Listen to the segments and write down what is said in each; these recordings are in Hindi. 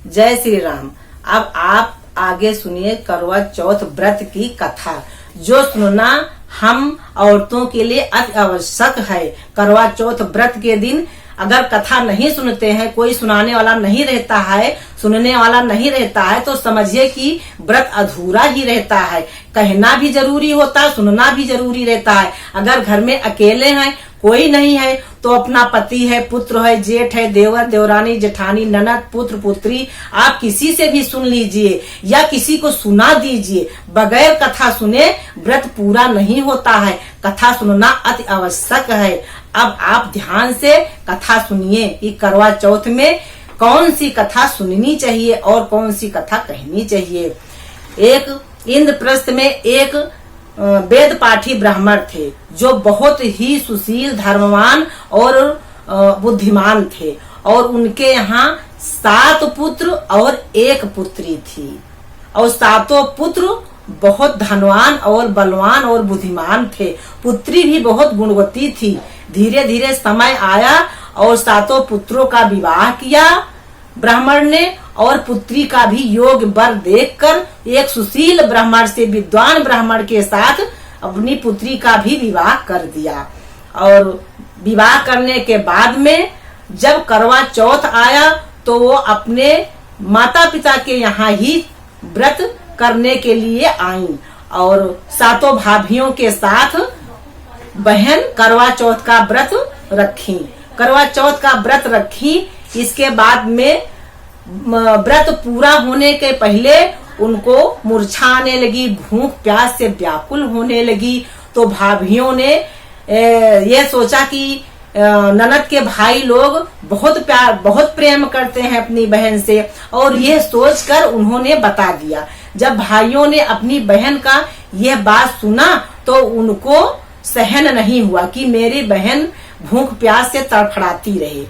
जय श्री राम। अब आप आगे सुनिए करवा चौथ व्रत की कथा, जो सुनना हम औरतों के लिए अति आवश्यक है। करवा चौथ व्रत के दिन अगर कथा नहीं सुनते हैं, कोई सुनाने वाला नहीं रहता है, सुनने वाला नहीं रहता है, तो समझिए कि व्रत अधूरा ही रहता है। कहना भी जरूरी होता है, सुनना भी जरूरी रहता है। अगर घर में अकेले हैं, कोई नहीं है, तो अपना पति है, पुत्र है, जेठ है, देवर देवरानी, जेठानी, ननद, पुत्र पुत्री, आप किसी से भी सुन लीजिए या किसी को सुना दीजिए। बगैर कथा सुने व्रत पूरा नहीं होता है। कथा सुनना अति आवश्यक है। अब आप ध्यान से कथा सुनिए कि करवा चौथ में कौन सी कथा सुननी चाहिए और कौन सी कथा कहनी चाहिए। एक इंद्रप्रस्थ में एक वेद पाठी ब्राह्मण थे, जो बहुत ही सुशील, धर्मवान और बुद्धिमान थे, और उनके यहाँ 7 पुत्र और 1 पुत्री थी, और 7 पुत्र बहुत धनवान और बलवान और बुद्धिमान थे। पुत्री भी बहुत गुणवती थी। धीरे धीरे समय आया और 7 पुत्रों का विवाह किया ब्राह्मण ने, और पुत्री का भी योग वर देखकर एक सुशील ब्राह्मण से, विद्वान ब्राह्मण के साथ अपनी पुत्री का भी विवाह कर दिया। और विवाह करने के बाद में जब करवा चौथ आया तो वो अपने माता पिता के यहाँ ही व्रत करने के लिए आई, और 7 भाभियों के साथ बहन करवा चौथ का व्रत रखी। करवा चौथ का व्रत रखी। इसके बाद में व्रत पूरा होने के पहले उनको मूर्छा आने लगी, भूख प्यास से व्याकुल होने लगी। तो भाभियों ने ये सोचा कि ननद के भाई लोग बहुत प्यार, बहुत प्रेम करते हैं अपनी बहन से, और यह सोचकर उन्होंने बता दिया। जब भाइयों ने अपनी बहन का यह बात सुना तो उनको सहन नहीं हुआ कि मेरी बहन भूख प्यास से तड़फड़ाती रहे,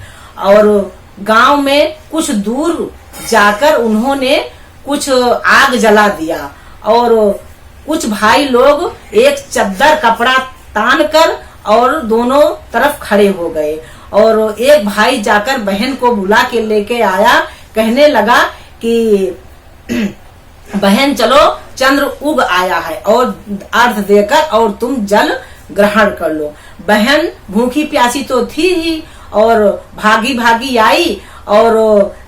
और गांव में कुछ दूर जाकर उन्होंने कुछ आग जला दिया, और कुछ भाई लोग एक चद्दर कपड़ा तान कर और दोनों तरफ खड़े हो गए, और एक भाई जाकर बहन को बुला के लेके आया। कहने लगा कि बहन चलो, चंद्र उग आया है और अर्घ देकर और तुम जल ग्रहण कर लो। बहन भूखी प्यासी तो थी ही, और भागी भागी आई और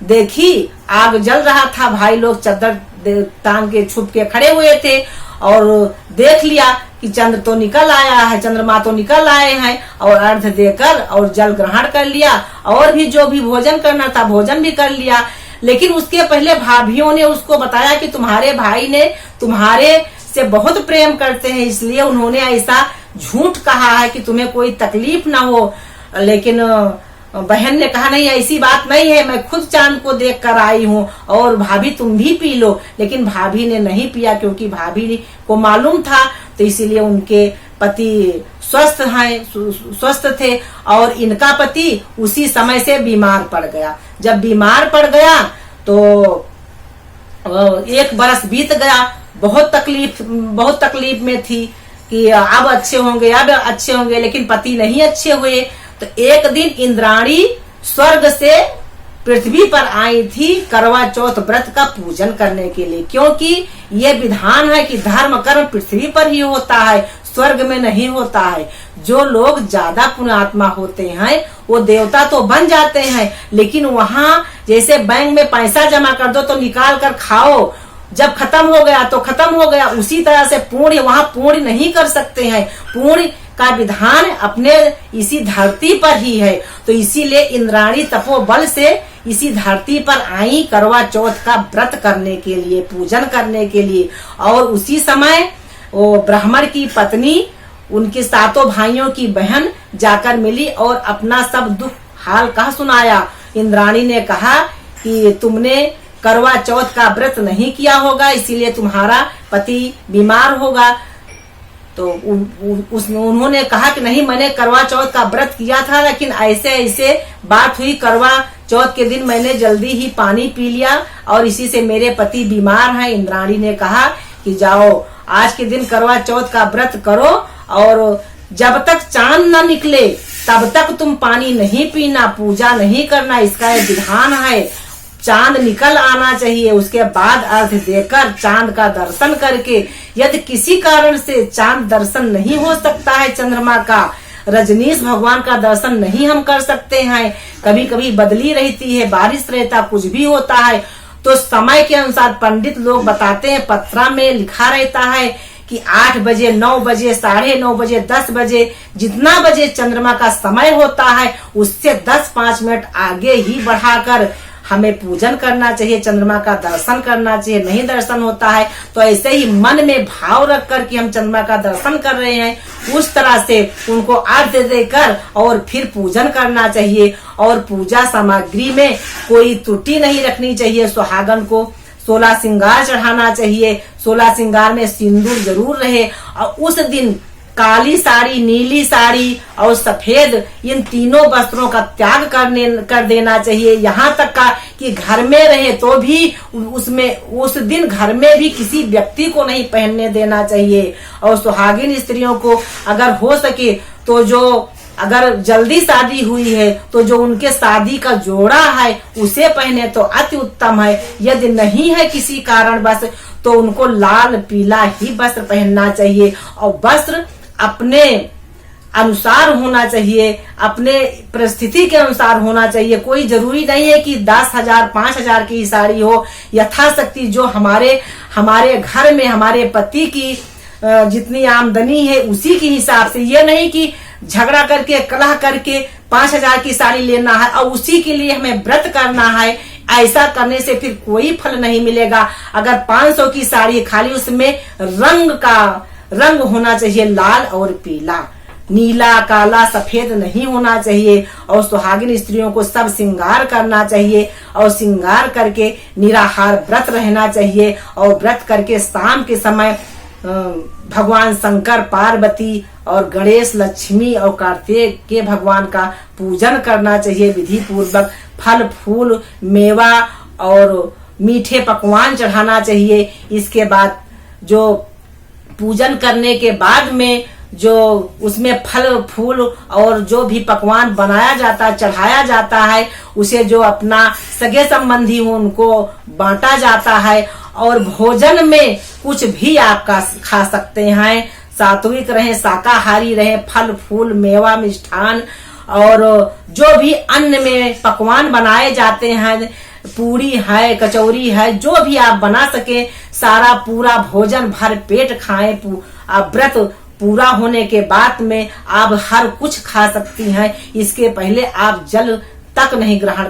देखी आग जल रहा था। भाई लोग चद्दर तान के छुप के खड़े हुए थे, और देख लिया कि चंद्र तो निकल आया है, चंद्रमा तो निकल आए हैं, और अर्घ देकर और जल ग्रहण कर लिया, और भी जो भी भोजन करना था भोजन भी कर लिया। लेकिन उसके पहले भाभियों ने उसको बताया कि तुम्हारे भाई ने तुम्हारे से बहुत प्रेम करते हैं, इसलिए उन्होंने ऐसा झूठ कहा है कि तुम्हें कोई तकलीफ ना हो। लेकिन बहन ने कहा नहीं, ऐसी बात नहीं है, मैं खुद चांद को देख कर आई हूँ, और भाभी तुम भी पी लो। लेकिन भाभी ने नहीं पिया, क्योंकि भाभी को मालूम था, तो इसीलिए उनके पति स्वस्थ थे, और इनका पति उसी समय से बीमार पड़ गया। जब बीमार पड़ गया तो 1 बरस बीत गया। बहुत तकलीफ में थी कि अब अच्छे होंगे, लेकिन पति नहीं अच्छे हुए। तो एक दिन इंद्राणी स्वर्ग से पृथ्वी पर आई थी करवा चौथ व्रत का पूजन करने के लिए, क्योंकि ये विधान है कि धर्म कर्म पृथ्वी पर ही होता है, स्वर्ग में नहीं होता है। जो लोग ज्यादा पुण्यात्मा होते हैं वो देवता तो बन जाते हैं, लेकिन वहाँ जैसे बैंक में पैसा जमा कर दो तो निकाल कर खाओ, जब खत्म हो गया तो खत्म हो गया। उसी तरह से पुण्य वहाँ पुण्य नहीं कर सकते हैं। पुण्य का विधान अपने इसी धरती पर ही है। तो इसीलिए इंद्राणी तपोबल से इसी धरती पर आई करवा चौथ का व्रत करने के लिए, पूजन करने के लिए। और उसी समय वो ब्राह्मण की पत्नी उनके 7 भाइयों की बहन जाकर मिली और अपना सब दुख हाल कह सुनाया। इंद्राणी ने कहा कि तुमने करवा चौथ का व्रत नहीं किया होगा, इसीलिए तुम्हारा पति बीमार होगा। तो उन्होंने कहा कि नहीं, मैंने करवा चौथ का व्रत किया था, लेकिन ऐसे बात हुई। करवा चौथ के दिन मैंने जल्दी ही पानी पी लिया और इसी से मेरे पति बीमार हैं। इंद्राणी ने कहा कि जाओ, आज के दिन करवा चौथ का व्रत करो, और जब तक चांद न निकले तब तक तुम पानी नहीं पीना, पूजा नहीं करना, इसका एक विधान है। चांद निकल आना चाहिए, उसके बाद अर्घ देकर चांद का दर्शन करके, यदि किसी कारण से चांद दर्शन नहीं हो सकता है, चंद्रमा का, रजनीश भगवान का दर्शन नहीं हम कर सकते हैं, कभी कभी बदली रहती है, बारिश रहता, कुछ भी होता है, तो समय के अनुसार पंडित लोग बताते हैं, पत्रा में लिखा रहता है कि 8 बजे, 9 बजे, 9:30 बजे, 10 बजे, जितना बजे चंद्रमा का समय होता है उससे 10-5 मिनट आगे ही बढ़ाकर हमें पूजन करना चाहिए, चंद्रमा का दर्शन करना चाहिए। नहीं दर्शन होता है तो ऐसे ही मन में भाव रख कर कि हम चंद्रमा का दर्शन कर रहे हैं, उस तरह से उनको अर्घ्य देकर और फिर पूजन करना चाहिए। और पूजा सामग्री में कोई त्रुटि नहीं रखनी चाहिए। सुहागन को 16 श्रृंगार चढ़ाना चाहिए, 16 श्रृंगार में सिंदूर जरूर रहे, और उस दिन काली साड़ी, नीली साड़ी और सफेद, इन तीनों वस्त्रों का त्याग कर देना चाहिए। यहाँ तक का कि घर में रहे तो भी उस दिन घर में भी किसी व्यक्ति को नहीं पहनने देना चाहिए। और सुहागिन स्त्रियों को अगर हो सके तो जो अगर जल्दी शादी हुई है तो जो उनके शादी का जोड़ा है उसे पहने तो अति उत्तम है। यदि नहीं है किसी कारण बस तो उनको लाल पीला ही वस्त्र पहनना चाहिए। और वस्त्र अपने अनुसार होना चाहिए, अपने परिस्थिति के अनुसार होना चाहिए। कोई जरूरी नहीं है कि 10,000 5,000 की साड़ी हो। यथाशक्ति जो हमारे घर में हमारे पति की जितनी आमदनी है उसी के हिसाब से, ये नहीं कि झगड़ा करके कलह करके 5,000 की साड़ी लेना है और उसी के लिए हमें व्रत करना है। ऐसा करने से फिर कोई फल नहीं मिलेगा। अगर 500 की साड़ी, खाली उसमें रंग होना चाहिए, लाल और पीला, नीला, काला, सफेद नहीं होना चाहिए। और सुहागिन स्त्रियों को सब श्रृंगार करना चाहिए और श्रृंगार करके निराहार व्रत रहना चाहिए। और व्रत करके शाम के समय भगवान शंकर, पार्वती और गणेश, लक्ष्मी और कार्तिक के भगवान का पूजन करना चाहिए विधि पूर्वक। फल फूल, मेवा और मीठे पकवान चढ़ाना चाहिए। इसके बाद जो पूजन करने के बाद में जो उसमें फल फूल और जो भी पकवान बनाया जाता है, चढ़ाया जाता है, उसे जो अपना सगे संबंधी हो उनको बांटा जाता है। और भोजन में कुछ भी आप खा सकते हैं, सात्विक रहे, शाकाहारी रहे, फल फूल, मेवा, मिष्ठान और जो भी अन्न में पकवान बनाए जाते हैं, पूरी है, कचौरी है, जो भी आप बना सके सारा पूरा भोजन भर पेट खाएं। आप व्रत पूरा होने के बाद में आप हर कुछ खा सकती हैं। इसके पहले आप जल तक नहीं ग्रहण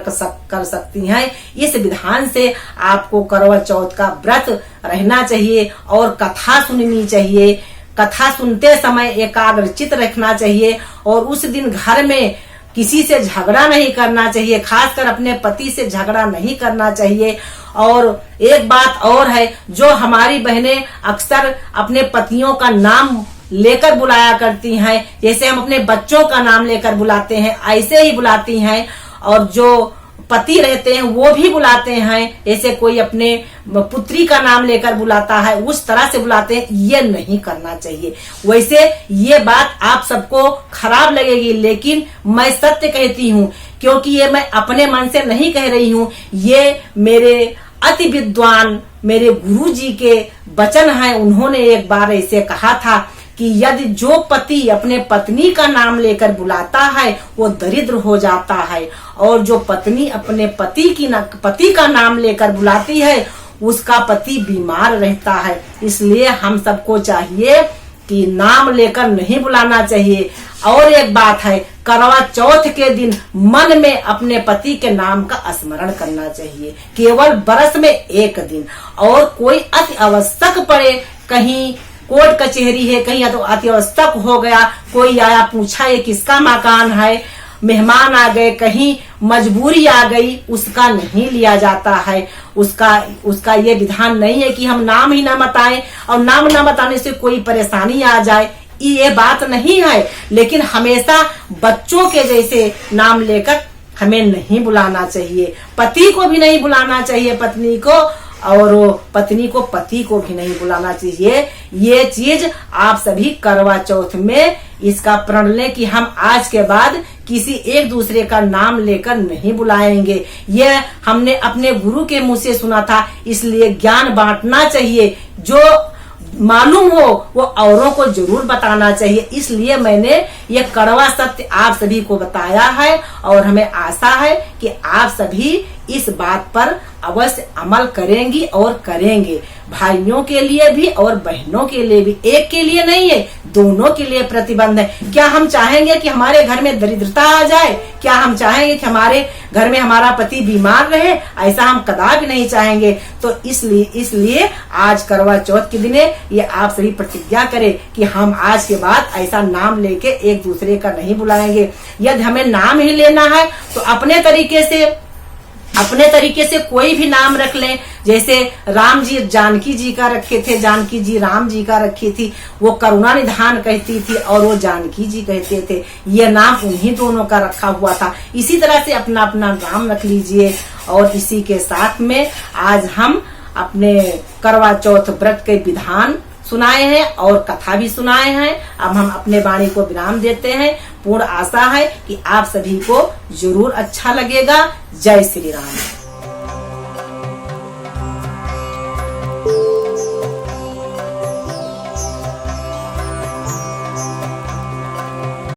कर सकती हैं। इस विधान से आपको करवा चौथ का व्रत रहना चाहिए और कथा सुननी चाहिए। कथा सुनते समय एकाग्रचित रखना चाहिए और उस दिन घर में किसी से झगड़ा नहीं करना चाहिए, खासकर अपने पति से झगड़ा नहीं करना चाहिए। और एक बात और है, जो हमारी बहनें अक्सर अपने पतियों का नाम लेकर बुलाया करती हैं, जैसे हम अपने बच्चों का नाम लेकर बुलाते हैं ऐसे ही बुलाती हैं, और जो पति रहते हैं वो भी बुलाते हैं, ऐसे कोई अपने पुत्री का नाम लेकर बुलाता है उस तरह से बुलाते हैं। ये नहीं करना चाहिए। वैसे ये बात आप सबको खराब लगेगी, लेकिन मैं सत्य कहती हूँ, क्योंकि ये मैं अपने मन से नहीं कह रही हूँ, ये मेरे अति विद्वान मेरे गुरुजी के वचन हैं। उन्होंने एक बार ऐसे कहा था कि यदि जो पति अपने पत्नी का नाम लेकर बुलाता है वो दरिद्र हो जाता है, और जो पत्नी अपने पति का नाम लेकर बुलाती है उसका पति बीमार रहता है। इसलिए हम सबको चाहिए कि नाम लेकर नहीं बुलाना चाहिए। और एक बात है, करवा चौथ के दिन मन में अपने पति के नाम का स्मरण करना चाहिए, केवल बरस में एक दिन। और कोई अति आवश्यक पड़े, कहीं कोर्ट कचहरी है, कहीं अति आवश्यक हो गया, कोई आया पूछा ये किसका मकान है, मेहमान आ गए, कहीं मजबूरी आ गई, उसका नहीं लिया जाता है। उसका ये विधान नहीं है कि हम नाम ही ना बताएं, और नाम ना बताने से कोई परेशानी आ जाए, ये बात नहीं है। लेकिन हमेशा बच्चों के जैसे नाम लेकर हमें नहीं बुलाना चाहिए। पति को भी नहीं बुलाना चाहिए पत्नी को, और पत्नी को पति को भी नहीं बुलाना चाहिए। ये चीज आप सभी करवा चौथ में इसका प्रण लें कि हम आज के बाद किसी एक दूसरे का नाम लेकर नहीं बुलाएंगे। यह हमने अपने गुरु के मुंह से सुना था, इसलिए ज्ञान बांटना चाहिए। जो मालूम हो वो औरों को जरूर बताना चाहिए। इसलिए मैंने ये कड़वा सत्य आप सभी को बताया है और हमें आशा है कि आप सभी इस बात पर अवश्य अमल करेंगी और करेंगे। भाइयों के लिए भी और बहनों के लिए भी, एक के लिए नहीं है, दोनों के लिए प्रतिबंध है। क्या हम चाहेंगे कि हमारे घर में दरिद्रता आ जाए? क्या हम चाहेंगे कि हमारे घर में हमारा पति बीमार रहे? ऐसा हम कदापि नहीं चाहेंगे। तो इसलिए आज करवा चौथ के दिन ये आप सभी प्रतिज्ञा करें कि हम आज के बाद ऐसा नाम लेके एक दूसरे का नहीं बुलाएंगे। यदि हमें नाम ही लेना है तो अपने तरीके से कोई भी नाम रख लें। जैसे राम जी जानकी जी का रखे थे, जानकी जी राम जी का रखी थी, वो करुणा निधान कहती थी और वो जानकी जी कहते थे। ये नाम उन्हीं दोनों का रखा हुआ था। इसी तरह से अपना अपना नाम रख लीजिए। और इसी के साथ में आज हम अपने करवा चौथ व्रत के विधान सुनाए हैं और कथा भी सुनाए हैं। अब हम अपने वाणी को विराम देते हैं। पूर्ण आशा है कि आप सभी को जरूर अच्छा लगेगा। जय श्री राम।